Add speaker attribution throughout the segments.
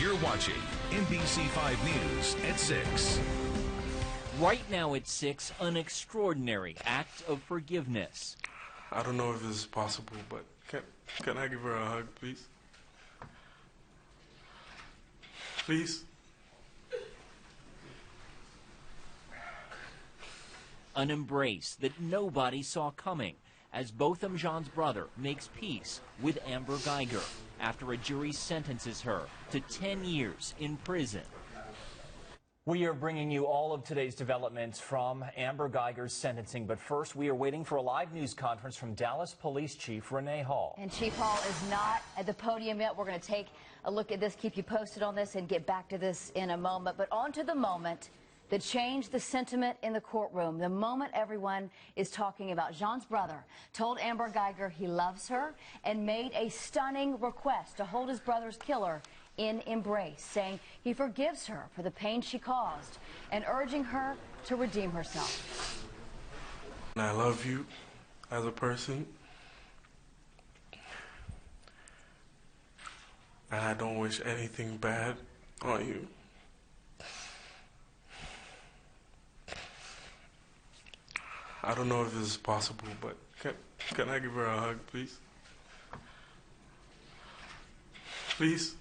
Speaker 1: You're watching NBC5 News at 6.
Speaker 2: Right now at 6, an extraordinary act of forgiveness.
Speaker 3: I don't know if this is possible, but can I give her a hug, please? Please?
Speaker 2: An embrace that nobody saw coming as Botham Jean's brother makes peace with Amber Guyger after a jury sentences her to 10 years in prison.
Speaker 4: We are bringing you all of today's developments from Amber Guyger's sentencing. But first, we are waiting for a live news conference from Dallas Police Chief Renee Hall.
Speaker 5: And Chief Hall is not at the podium yet. We're going to take a look at this, keep you posted on this, and get back to this in a moment. But on to the moment that changed the sentiment in the courtroom. The moment everyone is talking about. Jean's brother told Amber Guyger he loves her and made a stunning request to hold his brother's killer in embrace, saying he forgives her for the pain she caused and urging her to redeem herself.
Speaker 3: I love you as a person, and I don't wish anything bad on you. I don't know if this is possible, but can I give her a hug, please? Please?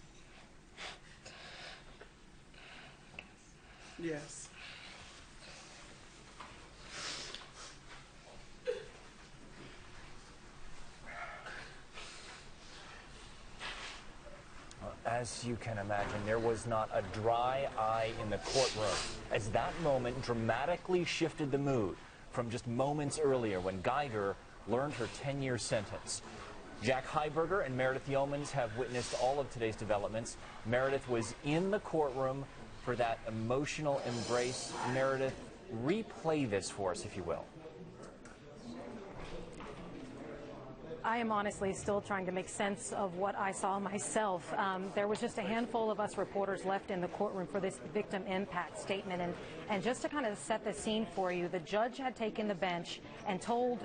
Speaker 6: Yes.
Speaker 4: As you can imagine, there was not a dry eye in the courtroom as that moment dramatically shifted the mood from just moments earlier when Guyger learned her 10-year sentence. Jack Heiberger and Meredith Yeomans have witnessed all of today's developments. Meredith was in the courtroom for that emotional embrace. Meredith, replay this for us, if you will.
Speaker 7: I am honestly still trying to make sense of what I saw myself. There was just a handful of us reporters left in the courtroom for this victim impact statement. And just to kind of set the scene for you, the judge had taken the bench and told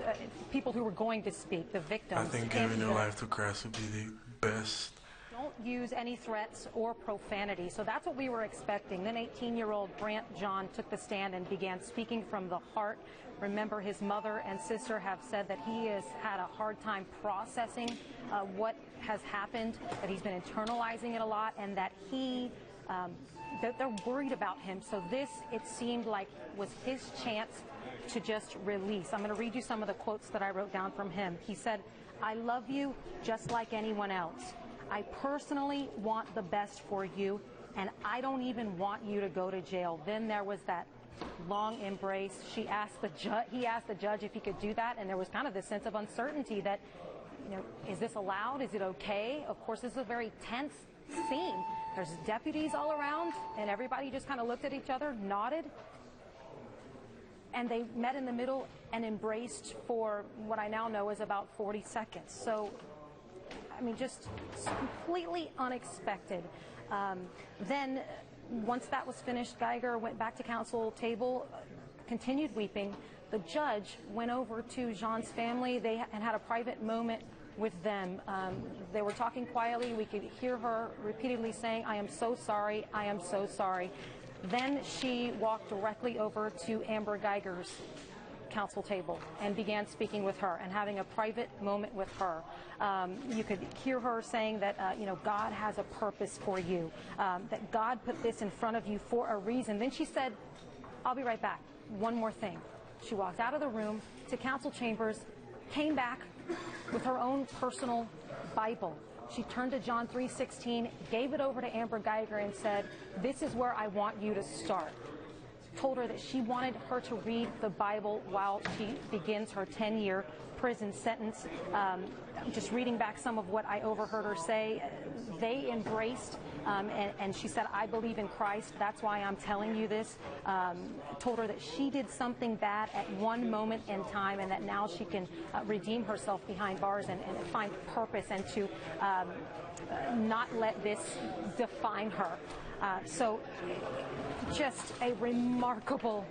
Speaker 7: people who were going to speak, the victims.
Speaker 3: I think giving your life to Kxas would be the best.
Speaker 7: Don't use any threats or profanity. So that's what we were expecting. Then 18-year-old Brant John took the stand and began speaking from the heart. Remember, his mother and sister have said that he has had a hard time processing what has happened, that he's been internalizing it a lot, and that they're worried about him. So this, it seemed like, was his chance to just release. I'm going to read you some of the quotes that I wrote down from him. He said, "I love you just like anyone else. I personally want the best for you, and I don't even want you to go to jail." Then there was that long embrace. He asked the judge if he could do that, and there was kind of this sense of uncertainty that, you know, is this allowed? Is it okay? Of course, this is a very tense scene. There's deputies all around, and everybody just kind of looked at each other, nodded, and they met in the middle and embraced for what I now know is about 40 seconds. So, I mean, just completely unexpected. Then, once that was finished, Guyger went back to counsel table, continued weeping. The judge went over to Jean's family and had a private moment with them. They were talking quietly. We could hear her repeatedly saying, "I am so sorry, I am so sorry." Then she walked directly over to Amber Guyger's counsel table and began speaking with her and having a private moment with her. You could hear her saying that, you know, God has a purpose for you, that God put this in front of you for a reason. Then she said, "I'll be right back. One more thing." She walked out of the room to council chambers, came back with her own personal Bible. She turned to John 3:16, gave it over to Amber Guyger and said, "This is where I want you to start." Told her that she wanted her to read the Bible while she begins her 10-year prison sentence. Just reading back some of what I overheard her say, they embraced, and she said, "I believe in Christ. That's why I'm telling you this." Told her that she did something bad at one moment in time, and that now she can redeem herself behind bars and find purpose, and to not let this define her. So just a remarkable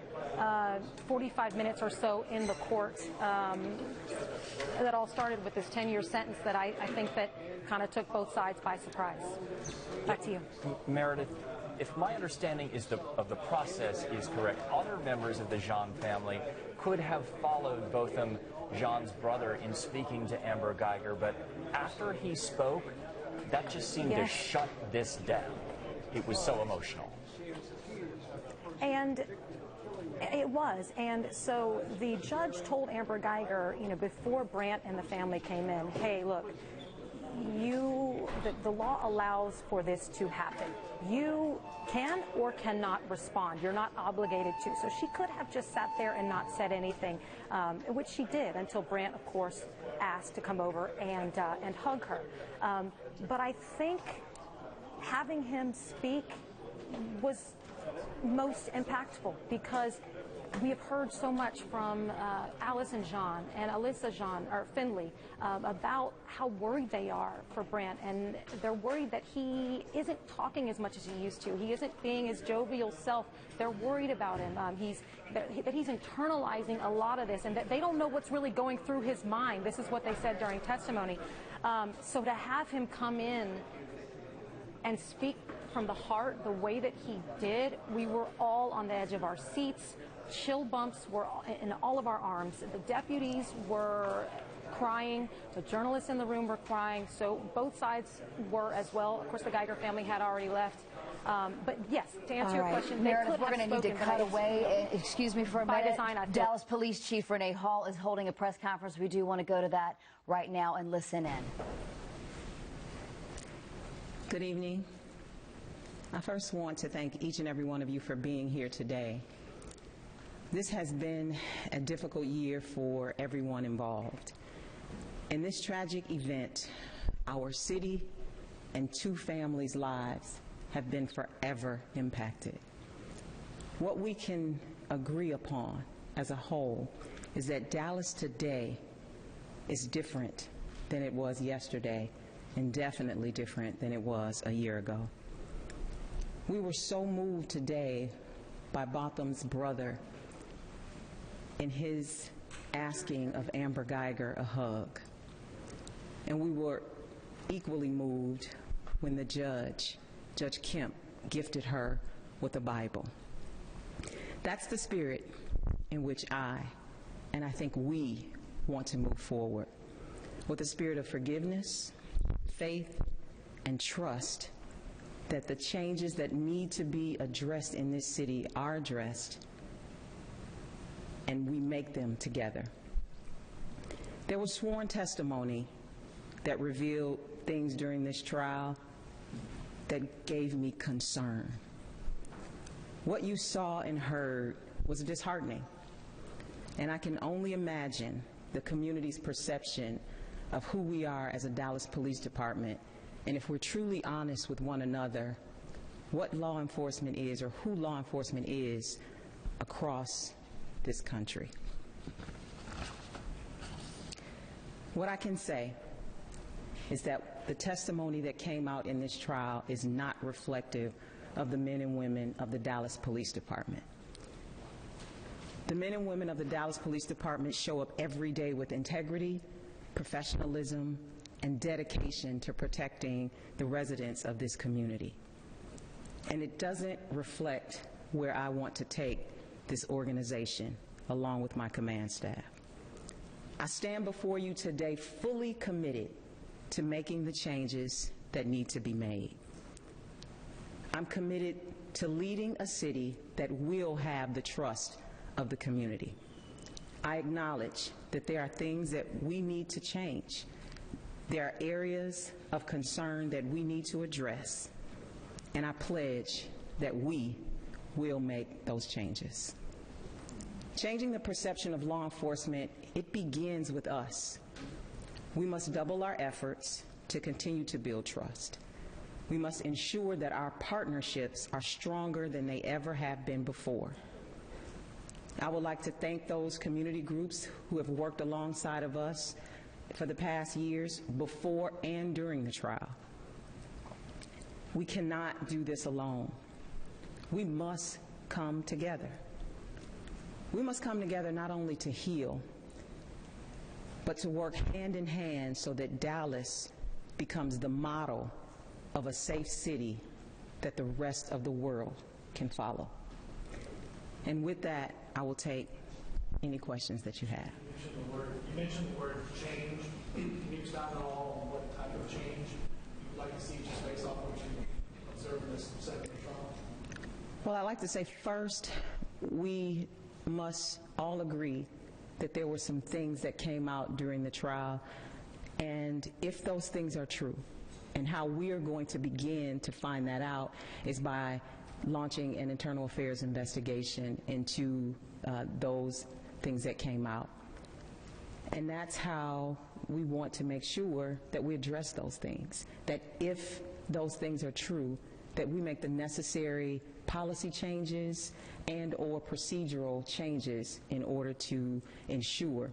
Speaker 7: 45 minutes or so in the court. That all started with this 10-year sentence that I think that kind of took both sides by surprise. Back to you. to you.
Speaker 4: Meredith, if my understanding of the process is correct, other members of the Jean family could have followed Botham Jean's brother in speaking to Amber Guyger, but after he spoke, that just seemed to shut this down. It was so emotional.
Speaker 7: And it was. And so the judge told Amber Guyger, you know, before Brant and the family came in, hey, look, the law allows for this to happen. You can or cannot respond. You're not obligated to. So she could have just sat there and not said anything, which she did until Brant, of course, asked to come over and hug her. But I think having him speak was most impactful because we have heard so much from Allison Jean and Alyssa Jean, or Finley, about how worried they are for Brant, and they're worried that he isn't talking as much as he used to. He isn't being his jovial self. They're worried about him. That he's internalizing a lot of this, and that they don't know what's really going through his mind. This is what they said during testimony. So to have him come in and speak from the heart the way that he did, we were all on the edge of our seats. Chill bumps were in all of our arms. The deputies were crying. The journalists in the room were crying. So both sides were as well. Of course, the Guyger family had already left. But yes, to answer your question,
Speaker 5: Meredith, we're going to need to cut away. Excuse me for a minute.
Speaker 7: Design,
Speaker 5: Dallas Police Chief Renee Hall is holding a press conference. We do want to go to that right now and listen in.
Speaker 6: Good evening. I first want to thank each and every one of you for being here today. This has been a difficult year for everyone involved. In this tragic event, our city and two families' lives have been forever impacted. What we can agree upon as a whole is that Dallas today is different than it was yesterday, and definitely different than it was a year ago. We were so moved today by Botham's brother in his asking of Amber Guyger a hug. And we were equally moved when the Judge Kemp, gifted her with a Bible. That's the spirit in which I think we want to move forward, with a spirit of forgiveness, faith, and trust that the changes that need to be addressed in this city are addressed, and we make them together. There was sworn testimony that revealed things during this trial that gave me concern. What you saw and heard was disheartening, and I can only imagine the community's perception of who we are as a Dallas Police Department, and if we're truly honest with one another, what law enforcement is or who law enforcement is across this country. What I can say is that the testimony that came out in this trial is not reflective of the men and women of the Dallas Police Department. The men and women of the Dallas Police Department show up every day with integrity, professionalism, and dedication to protecting the residents of this community. And it doesn't reflect where I want to take this organization, along with my command staff. I stand before you today fully committed to making the changes that need to be made. I'm committed to leading a city that will have the trust of the community. I acknowledge that there are things that we need to change. There are areas of concern that we need to address, and I pledge that we will make those changes. Changing the perception of law enforcement, it begins with us. We must double our efforts to continue to build trust. We must ensure that our partnerships are stronger than they ever have been before. I would like to thank those community groups who have worked alongside of us for the past years, before and during the trial. We cannot do this alone. We must come together. We must come together not only to heal, but to work hand in hand so that Dallas becomes the model of a safe city that the rest of the world can follow. And with that, I will take any questions that you have.
Speaker 8: You mentioned the word change. Can you expound at all on what type of change you'd like to see just based off what you observed in this segment of trial?
Speaker 6: Well, I'd like to say first, we must all agree that there were some things that came out during the trial, and if those things are true, and how we are going to begin to find that out is by launching an internal affairs investigation into those things that came out. And that's how we want to make sure that we address those things, that if those things are true, that we make the necessary policy changes and or procedural changes in order to ensure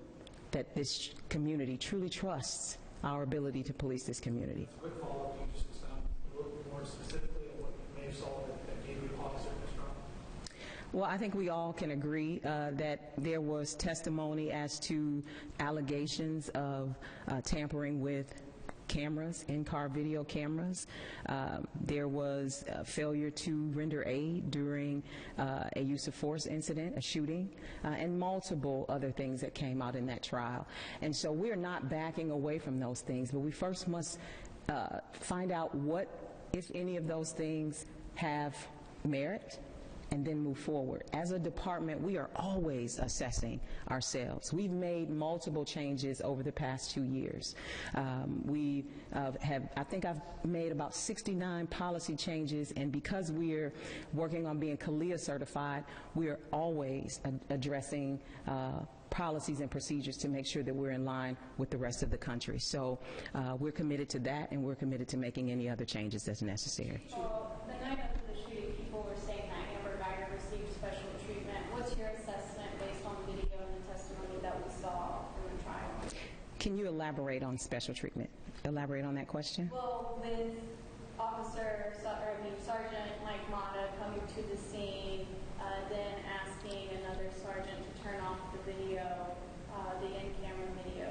Speaker 6: that this community truly trusts our ability to police this community.
Speaker 8: Quick follow-up, can you just expound a little bit more specifically on what you may have saw that gave you pause in this trial?
Speaker 6: Well, I think we all can agree that there was testimony as to allegations of tampering with cameras, in-car video cameras. There was a failure to render aid during a use of force incident, a shooting, and multiple other things that came out in that trial. And so we're not backing away from those things, but we first must find out what, if any of those things have merit, and then move forward. As a department, we are always assessing ourselves. We've made multiple changes over the past 2 years. We I think I've made about 69 policy changes, and because we're working on being CALEA certified, we are always addressing policies and procedures to make sure that we're in line with the rest of the country. So we're committed to that, and we're committed to making any other changes that's necessary.
Speaker 9: Well, the night after the shooting, people were saying that Amber Guyger received special treatment. What's your assessment based on the video and the testimony that we saw in the trial?
Speaker 6: Can you elaborate on special treatment? Elaborate on that question?
Speaker 9: Well, with Sergeant Mike Mata coming to the scene, then asking another sergeant to turn off the video, the in-camera video.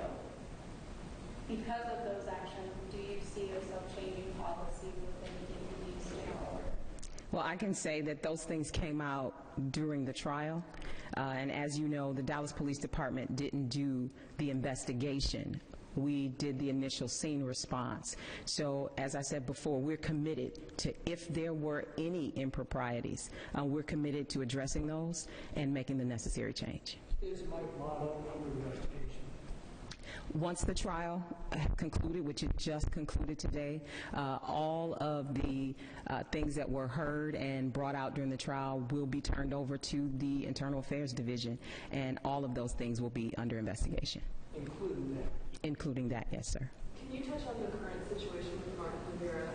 Speaker 9: Because of those actions, do you see yourself changing policy with anything you need to stay on order?
Speaker 6: Well, I can say that those things came out during the trial, and as you know, the Dallas Police Department didn't do the investigation. We did the initial scene response. So, as I said before, we're committed to, if there were any improprieties, we're committed to addressing those and making the necessary change.
Speaker 8: Is Mike Mata under investigation?
Speaker 6: Once the trial concluded, which it just concluded today, all of the things that were heard and brought out during the trial will be turned over to the Internal Affairs Division, and all of those things will be under investigation.
Speaker 8: Including that?
Speaker 6: Including that, yes, sir.
Speaker 10: Can you touch on the current situation with Martin Rivera?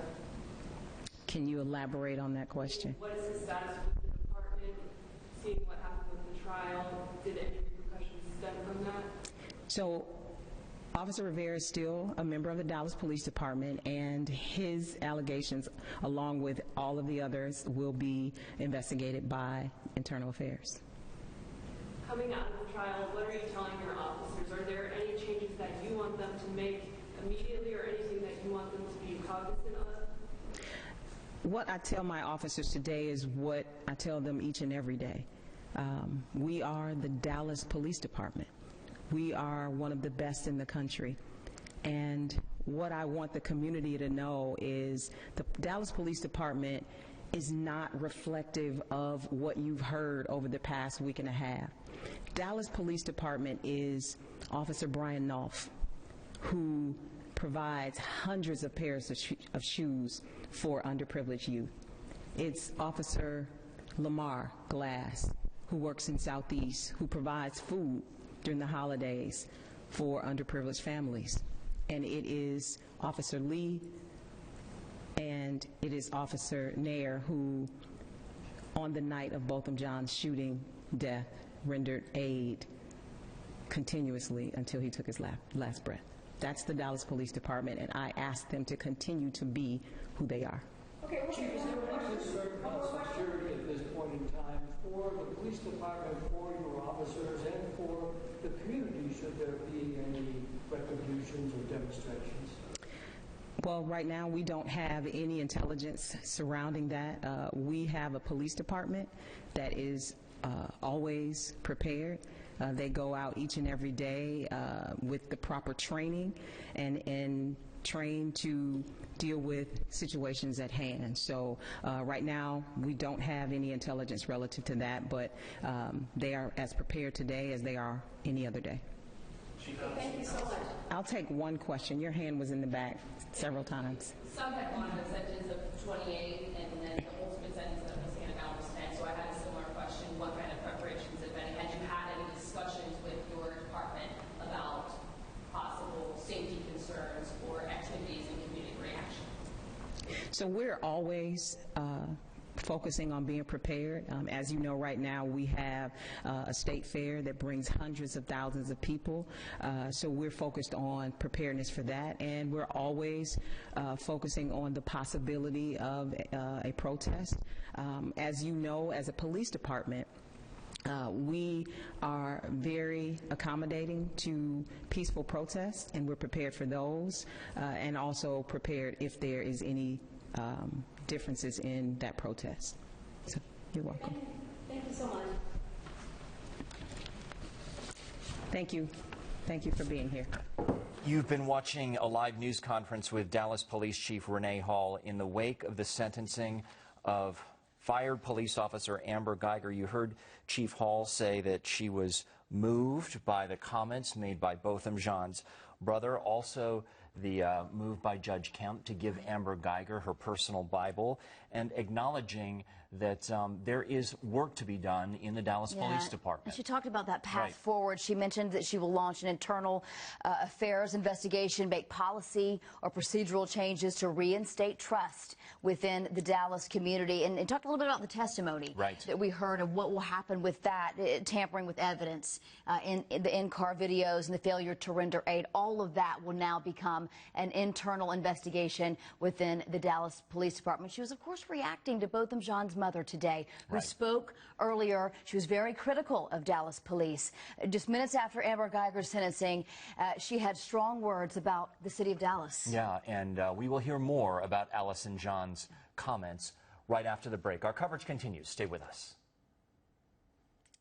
Speaker 6: Can you elaborate on that question?
Speaker 10: What is his status with the department? Seeing what happened with the trial, did any repercussions stem from that?
Speaker 6: So, Officer Rivera is still a member of the Dallas Police Department, and his allegations, along with all of the others, will be investigated by Internal Affairs.
Speaker 10: Coming out of the trial, what are you telling your officers? Are there any changes that you want them to make immediately, or anything that you want them to be cognizant of?
Speaker 6: What I tell my officers today is what I tell them each and every day. We are the Dallas Police Department. We are one of the best in the country. And what I want the community to know is the Dallas Police Department is not reflective of what you've heard over the past week and a half. Dallas Police Department is Officer Brian Knopf, who provides hundreds of pairs of shoes for underprivileged youth. It's Officer Lamar Glass, who works in Southeast, who provides food during the holidays for underprivileged families. And it is Officer Lee and it is Officer Nair, who on the night of Botham Jean's shooting death rendered aid continuously until he took his last breath. That's the Dallas Police Department, and I ask them to continue to be who they are.
Speaker 8: Okay, Chief, is there any concern about security at this point in time for the police department, for your officers, and for the community, should there be any retributions or demonstrations?
Speaker 6: Well, right now we don't have any intelligence surrounding that. We have a police department that is always prepared. They go out each and every day with the proper training and trained to deal with situations at hand. So right now we don't have any intelligence relative to that, but they are as prepared today as they are any other day.
Speaker 10: Thank you so much.
Speaker 6: I'll take one question. Your hand was in the back several times.
Speaker 11: Some had wanted a sentence of 28, and then the ultimate sentence that was handed out was 10. So I had a similar question: what kind of preparations, if any, had you had any discussions with your department about possible safety concerns or activities in community reaction?
Speaker 6: So we're always focusing on being prepared. As you know, right now we have a state fair that brings hundreds of thousands of people. So we're focused on preparedness for that, and we're always focusing on the possibility of a protest. As you know, as a police department, we are very accommodating to peaceful protests, and we're prepared for those, and also prepared if there is any differences in that protest. So you're welcome.
Speaker 10: Thank you so much.
Speaker 6: Thank you. Thank you for being here.
Speaker 2: You've been watching a live news conference with Dallas Police Chief Renee Hall in the wake of the sentencing of fired police officer Amber Guyger. You heard Chief Hall say that she was moved by the comments made by Botham Jean's brother, also the move by Judge Kemp to give Amber Guyger her personal Bible, and acknowledging that there is work to be done in the Dallas Police Department.
Speaker 5: And she talked about that path forward. She mentioned that she will launch an internal affairs investigation, make policy or procedural changes to reinstate trust within the Dallas community, and talked a little bit about the testimony that we heard of what will happen with that, tampering with evidence in the in-car videos and the failure to render aid. All of that will now become an internal investigation within the Dallas Police Department. She was, of course, reacting to Botham Jean's mother today, who spoke earlier. She was very critical of Dallas police. Just minutes after Amber Guyger's sentencing, she had strong words about the city of Dallas.
Speaker 2: Yeah, and we will hear more about Allison John's comments right after the break. Our coverage continues. Stay with us.